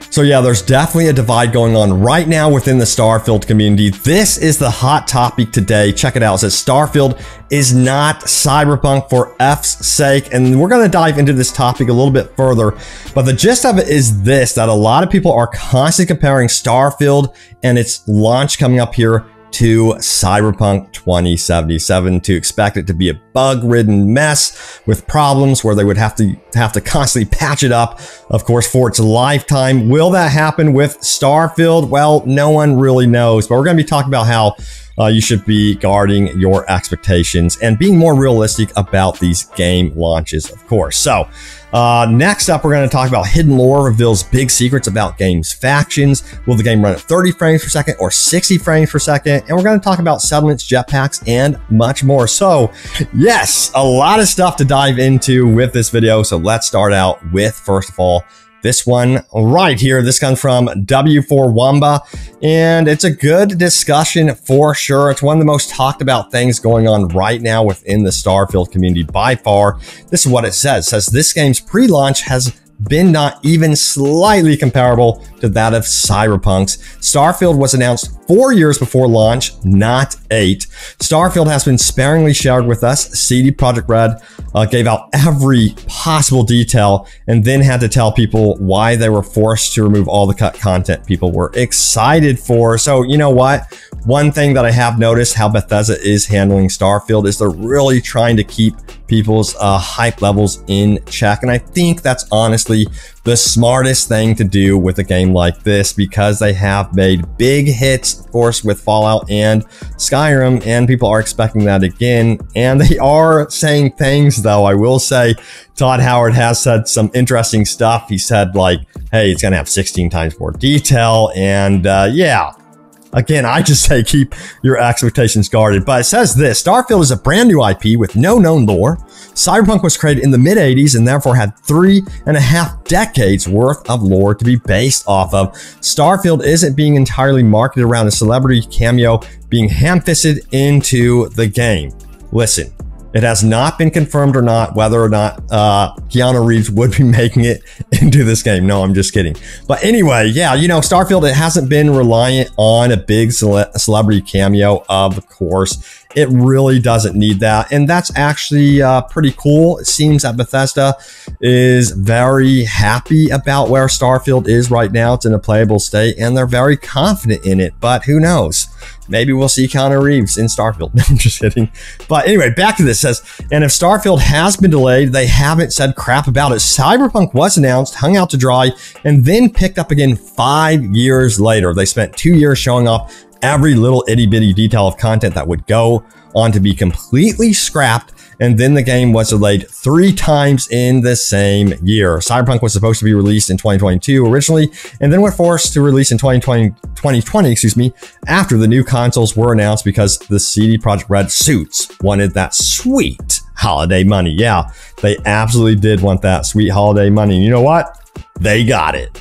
So yeah, there's definitely a divide going on right now within the Starfield community. This is the hot topic today. Check it out. It says Starfield is not Cyberpunk for F's sake. And we're going to dive into this topic a little bit further. But the gist of it is this, that a lot of people are constantly comparing Starfield and its launch coming up here to Cyberpunk 2077, to expect it to be a bug-ridden mess with problems where they would have to constantly patch it up, of course, for its lifetime. Will that happen with Starfield? Well, no one really knows, but we're going to be talking about how you should be guarding your expectations and being more realistic about these game launches, of course. So next up, we're going to talk about hidden lore reveals big secrets about games factions. Will the game run at 30 frames per second or 60 frames per second? And we're going to talk about settlements, jetpacks, and much more. So yes, a lot of stuff to dive into with this video. So let's start out with, first of all, this one right here. This comes from W4 Wamba, and it's a good discussion for sure. It's one of the most talked about things going on right now within the Starfield community by far. This is what it says. It says this game's pre-launch has been not even slightly comparable to that of Cyberpunk's. Starfield was announced 4 years before launch, not 8. Starfield has been sparingly shared with us. CD Projekt Red gave out every possible detail and then had to tell people why they were forced to remove all the cut content people were excited for. So you know what? One thing that I have noticed how Bethesda is handling Starfield is they're really trying to keep people's hype levels in check. And I think that's honestly the smartest thing to do with a game like this, because they have made big hits, of course, with Fallout and Skyrim, and people are expecting that again. And they are saying things, though. I will say Todd Howard has said some interesting stuff. He said, like, hey, it's going to have 16 times more detail. And yeah. Again, I just say keep your expectations guarded. But it says this: Starfield is a brand new IP with no known lore. Cyberpunk was created in the mid-80s and therefore had 3.5 decades worth of lore to be based off of. Starfield isn't being entirely marketed around a celebrity cameo being ham-fisted into the game. Listen, it has not been confirmed or not whether or not Keanu Reeves would be making it into this game. No, I'm just kidding. But anyway, yeah, you know, Starfield, it hasn't been reliant on a big celebrity cameo, of course. It really doesn't need that. And that's actually pretty cool. It seems that Bethesda is very happy about where Starfield is right now. It's in a playable state and they're very confident in it. But who knows? Maybe we'll see Keanu Reeves in Starfield. No, I'm just kidding. But anyway, back to this. It says, and if Starfield has been delayed, they haven't said crap about it. Cyberpunk was announced, hung out to dry, and then picked up again 5 years later. They spent 2 years showing off every little itty bitty detail of content that would go on to be completely scrapped. And then the game was delayed 3 times in the same year. Cyberpunk was supposed to be released in 2022 originally, and then were forced to release in 2020, excuse me, after the new consoles were announced because the CD Projekt Red suits wanted that sweet holiday money. Yeah, they absolutely did want that sweet holiday money. And you know what? They got it.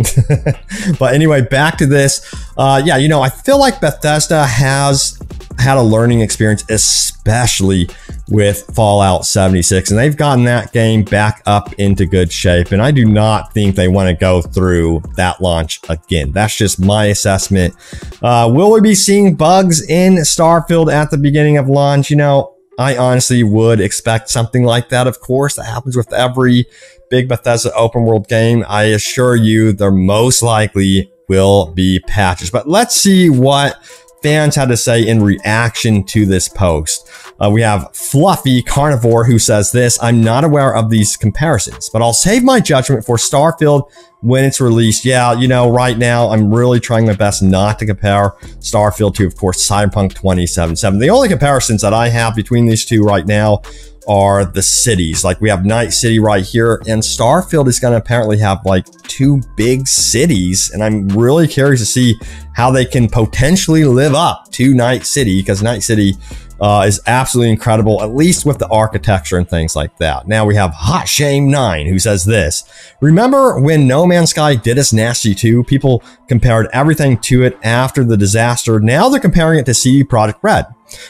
But anyway, back to this. Yeah, you know, I feel like Bethesda has had a learning experience, especially with Fallout 76, and they've gotten that game back up into good shape. And I do not think they want to go through that launch again. That's just my assessment. Will we be seeing bugs in Starfield at the beginning of launch? You know, I honestly would expect something like that. Of course, that happens with every big Bethesda open world game. I assure you there most likely will be patches. But let's see what fans had to say in reaction to this post. We have Fluffy Carnivore, who says this: I'm not aware of these comparisons, but I'll save my judgment for Starfield when it's released. Yeah, you know, right now I'm really trying my best not to compare Starfield to, of course, Cyberpunk 2077. The only comparisons that I have between these two right now are the cities. Like, we have Night City right here, and Starfield is going to apparently have like 2 big cities, and I'm really curious to see how they can potentially live up to Night City, because Night City is absolutely incredible, at least with the architecture and things like that. Now we have Hot Shame 9, who says this: remember when No Man's Sky did us nasty too? People compared everything to it after the disaster. Now they're comparing it to CD Projekt Red.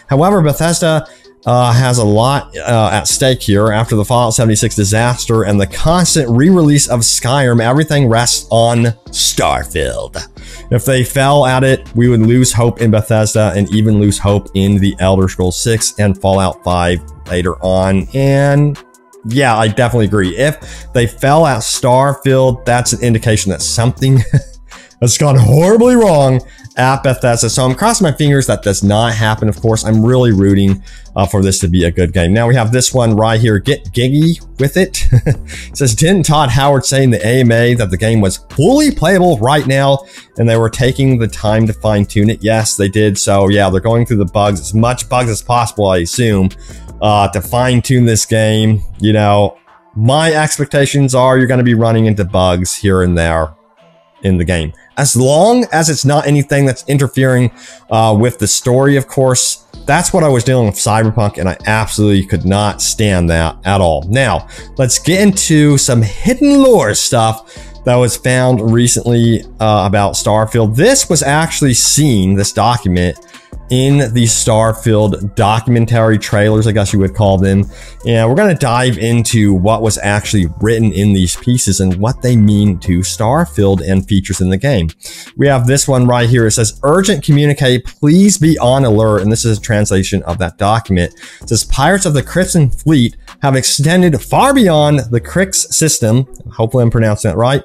However, Bethesda has a lot at stake here. After the Fallout 76 disaster and the constant re-release of Skyrim, everything rests on Starfield. If they fell at it, we would lose hope in Bethesda and even lose hope in the Elder Scrolls 6 and Fallout 5 later on. And yeah, I definitely agree. If they fell at Starfield, that's an indication that something has gone horribly wrong at Bethesda. So I'm crossing my fingers that does not happen. Of course, I'm really rooting for this to be a good game. Now we have this one right here. Get giggy with it. It says, didn't Todd Howard say in the AMA that the game was fully playable right now and they were taking the time to fine tune it? Yes, they did. So yeah, they're going through the bugs, as much bugs as possible, I assume, to fine tune this game. You know, my expectations are you're going to be running into bugs here and there in the game, as long as it's not anything that's interfering with the story. Of course, that's what I was dealing with Cyberpunk, and I absolutely could not stand that at all. Now, let's get into some hidden lore stuff that was found recently about Starfield. This was actually seen, this document, in the Starfield documentary trailers, I guess you would call them. And we're going to dive into what was actually written in these pieces and what they mean to Starfield and features in the game. We have this one right here. It says, urgent communicate, please be on alert. And this is a translation of that document. It says, pirates of the Crimson Fleet have extended far beyond the Crix system. Hopefully I'm pronouncing that right.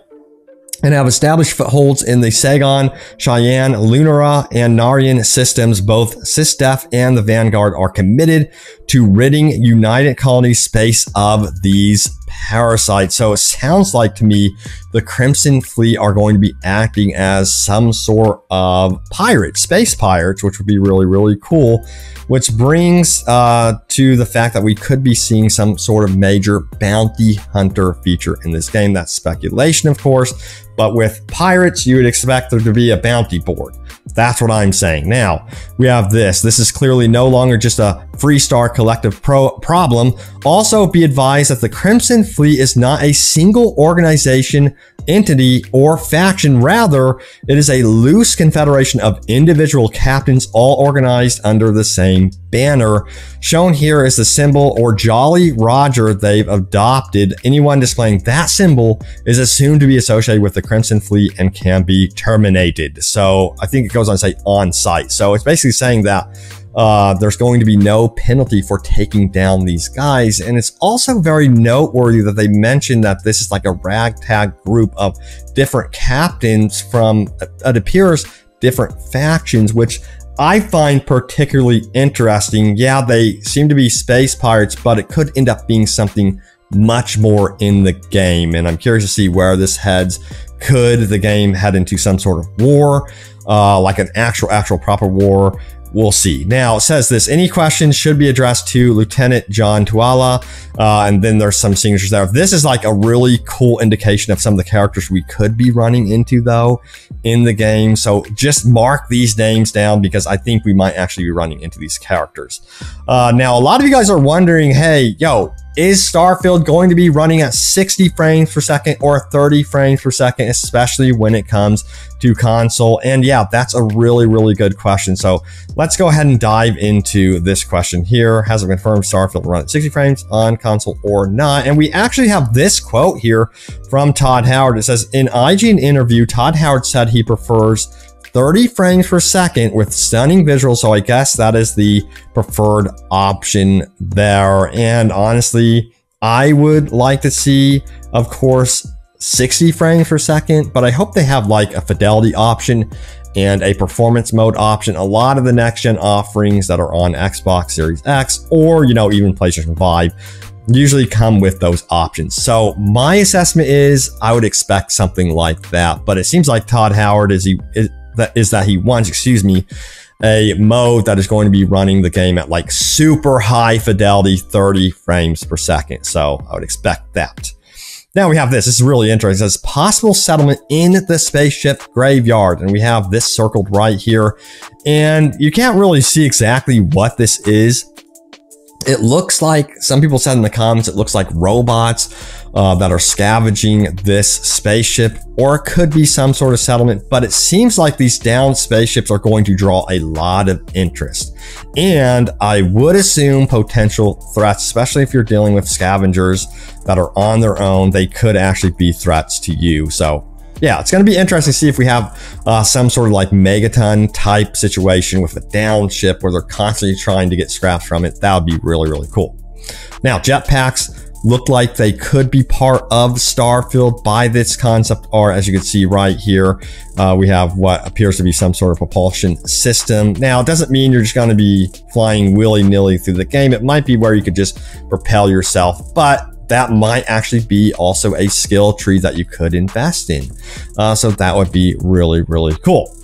And have established footholds in the Sagon, Cheyenne, Lunara, and Narian systems. Both SysDef and the Vanguard are committed to ridding United Colonies space of these parasites. So it sounds like to me the Crimson Fleet are going to be acting as some sort of pirates, space pirates, which would be really, really cool. Which brings to the fact that we could be seeing some sort of major bounty hunter feature in this game. That's speculation, of course, but with pirates, you would expect there to be a bounty board. That's what I'm saying. Now, we have this. This is clearly no longer just a Freestar Collective problem. Also, be advised that the Crimson Fleet is not a single organization, entity, or faction. Rather, it is a loose confederation of individual captains, all organized under the same banner. Shown here is the symbol, or Jolly Roger, they've adopted. Anyone displaying that symbol is assumed to be associated with the Crimson Fleet and can be terminated. So I think it goes on to say on site. So it's basically saying that there's going to be no penalty for taking down these guys. And it's also very noteworthy that they mentioned that this is like a ragtag group of different captains from, it appears, different factions, which I find particularly interesting. Yeah, they seem to be space pirates, but it could end up being something much more in the game. And I'm curious to see where this heads. Could the game head into some sort of war, like an actual proper war? We'll see. Now, it says this, any questions should be addressed to Lieutenant John Tuala, and then there's some signatures there. This is like a really cool indication of some of the characters we could be running into, though, in the game. So just mark these names down because I think we might actually be running into these characters. Now, a lot of you guys are wondering, hey, yo, is Starfield going to be running at 60 frames per second or 30 frames per second, especially when it comes to console? And yeah, that's a really, really good question. So let's go ahead and dive into this question here. Has it been confirmed Starfield will run at 60 frames on console or not? And we actually have this quote here from Todd Howard. It says, in IGN interview, Todd Howard said he prefers 30 frames per second with stunning visuals. So I guess that is the preferred option there. And honestly, I would like to see, of course, 60 frames per second, but I hope they have like a fidelity option and a performance mode option. A lot of the next gen offerings that are on Xbox Series X or, you know, even PlayStation 5 usually come with those options. So my assessment is I would expect something like that, but it seems like Todd Howard that he wants, excuse me, a mode that is going to be running the game at like super high fidelity, 30 frames per second. So I would expect that. Now we have this. This is really interesting. It says possible settlement in the spaceship graveyard. And we have this circled right here. And you can't really see exactly what this is It looks like, some people said in the comments, it looks like robots that are scavenging this spaceship, or it could be some sort of settlement, but it seems like these downed spaceships are going to draw a lot of interest. And I would assume potential threats, especially if you're dealing with scavengers that are on their own, they could actually be threats to you. So yeah, it's going to be interesting to see if we have some sort of like megaton type situation with a down ship where they're constantly trying to get scraps from it. That would be really, really cool. Now, jetpacks look like they could be part of Starfield by this concept art. As you can see right here, we have what appears to be some sort of propulsion system. Now, it doesn't mean you're just going to be flying willy-nilly through the game. It might be where you could just propel yourself, but that might actually be also a skill tree that you could invest in. So that would be really, really cool.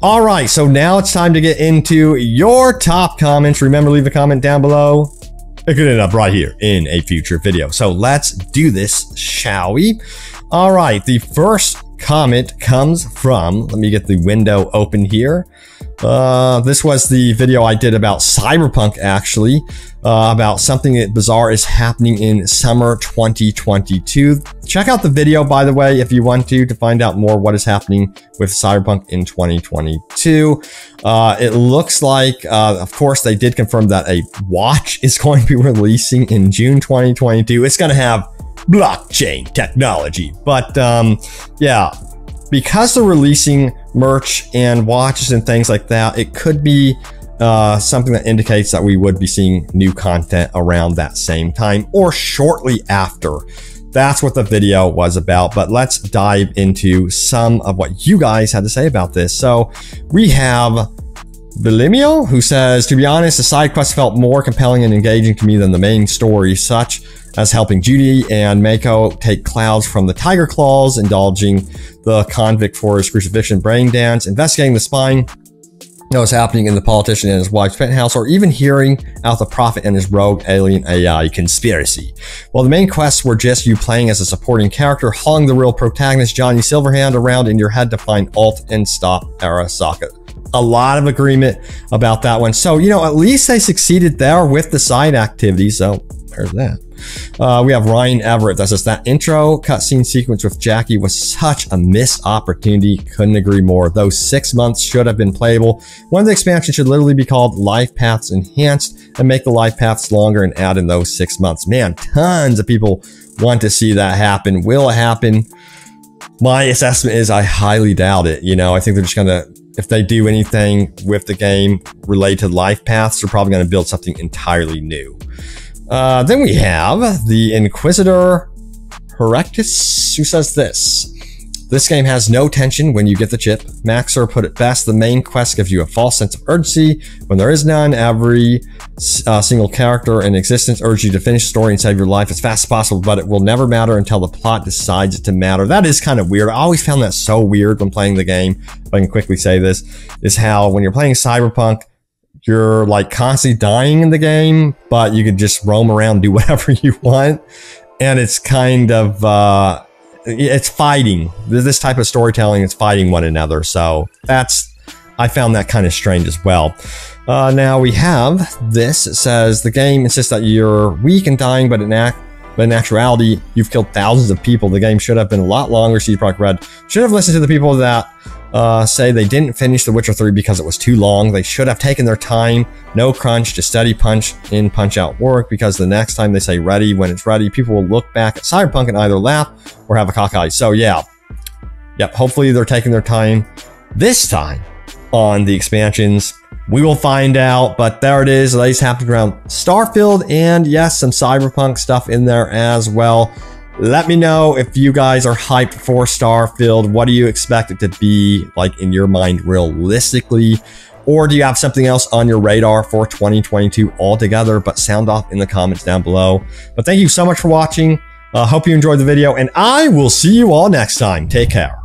All right, so now it's time to get into your top comments. Remember, leave a comment down below. It could end up right here in a future video. So let's do this, shall we? All right, the first comment comes from, let me get the window open here. This was the video I did about Cyberpunk, actually, about something bizarre is happening in summer 2022. Check out the video, by the way, if you want to find out more what is happening with Cyberpunk in 2022. It looks like, of course, they did confirm that a watch is going to be releasing in June 2022. It's going to have blockchain technology, but yeah, because they're releasing merch and watches and things like that, it could be something that indicates that we would be seeing new content around that same time or shortly after. That's what the video was about, but let's dive into some of what you guys had to say about this. So we have Bilimio, who says, to be honest, the side quests felt more compelling and engaging to me than the main story, such as helping Judy and Mako take clouds from the tiger claws, indulging the convict for his crucifixion brain dance, investigating the spying that was happening in the politician and his wife's penthouse, or even hearing out the prophet and his rogue alien AI conspiracy. Well, the main quests were just you playing as a supporting character, hauling the real protagonist Johnny Silverhand around in your head to find Alt and stop Arasaka. A lot of agreement about that one. So, you know, at least they succeeded there with the side activities. So there's that. We have Ryan Everett that says that intro cutscene sequence with Jackie was such a missed opportunity. Couldn't agree more. Those 6 months should have been playable. One of the expansions should literally be called Life Paths Enhanced and make the life paths longer and add in those 6 months. Man, tons of people want to see that happen. Will it happen? My assessment is I highly doubt it. You know, I think they're just gonna, if they do anything with the game related to life paths, they're probably going to build something entirely new. Then we have the Inquisitor Herectus, who says this. This game has no tension when you get the chip. Maxer put it best, the main quest gives you a false sense of urgency when there is none. Every single character in existence urges you to finish the story and save your life as fast as possible, but it will never matter until the plot decides to matter. That is kind of weird. I always found that so weird when playing the game. If I can quickly say this, is how when you're playing Cyberpunk, you're like constantly dying in the game, but you can just roam around, do whatever you want. And it's kind of, it's fighting. This type of storytelling is fighting one another. So that's, I found that kind of strange as well. Now we have this. It says the game insists that you're weak and dying, but in actuality, you've killed thousands of people. The game should have been a lot longer. So you probably read, should have listened to the people that say they didn't finish The Witcher 3 because it was too long. They should have taken their time, no crunch, just steady punch in, punch out work, because the next time they say ready, when it's ready, people will look back at Cyberpunk and either laugh or have a cockeye. So yeah, yep, hopefully they're taking their time this time on the expansions. We will find out, but there it is. Latest happening around Starfield, and yes, some Cyberpunk stuff in there as well. Let me know if you guys are hyped for Starfield. What do you expect it to be like in your mind realistically? Or do you have something else on your radar for 2022 altogether? But sound off in the comments down below. But thank you so much for watching. Hope you enjoyed the video, and I will see you all next time. Take care.